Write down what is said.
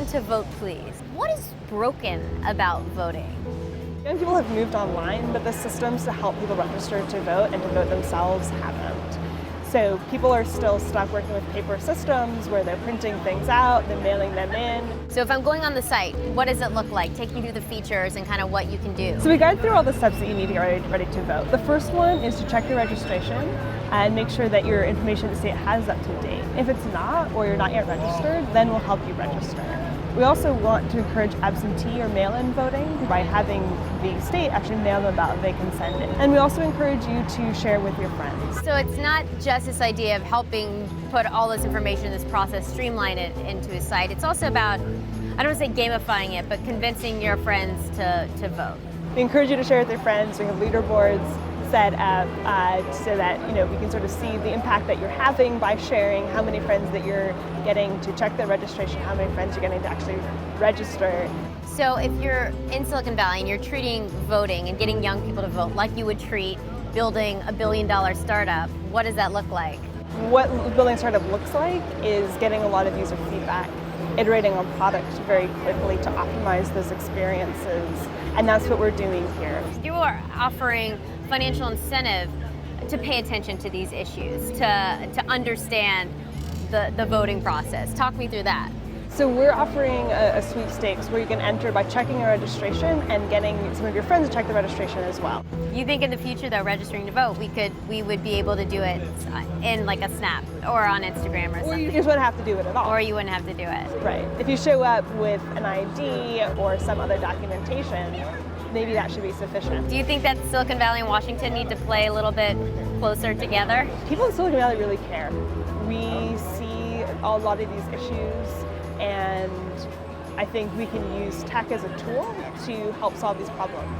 into VotePlz. What is broken about voting? Young people have moved online, but the systems to help people register to vote and to vote themselves haven't. So people are still stuck working with paper systems where they're printing things out, then mailing them in. So if I'm going on the site, what does it look like? Take me through the features and kind of what you can do. So we guide through all the steps that you need to get ready to vote. The first one is to check your registration and make sure that your information at the state has up to date. If it's not, or you're not yet registered, then we'll help you register. We also want to encourage absentee or mail-in voting by having the state actually mail them a ballot they can send in. And we also encourage you to share with your friends. So it's not just this idea of helping put all this information in this process, streamline it into a site. It's also about, I don't want to say gamifying it, but convincing your friends to vote. We encourage you to share with your friends. We have leaderboards set up so that we can sort of see the impact that you're having by sharing, how many friends that you're getting to check their registration, how many friends you're getting to actually register. So if you're in Silicon Valley and you're treating voting and getting young people to vote like you would treat building a $1 billion startup, what does that look like? What building a startup looks like is getting a lot of user feedback, iterating on product very quickly to optimize those experiences, and that's what we're doing here. You are offering financial incentive to pay attention to these issues, to understand the voting process. Talk me through that. So we're offering a sweepstakes where you can enter by checking your registration and getting some of your friends to check the registration as well. You think in the future, though, registering to vote, we would be able to do it in like a Snap or on Instagram or something? Or you just wouldn't have to do it at all. Or you wouldn't have to do it. Right. If you show up with an ID or some other documentation, maybe that should be sufficient. Do you think that Silicon Valley and Washington need to play a little bit closer together? People in Silicon Valley really care. We see a lot of these issues, and I think we can use tech as a tool to help solve these problems.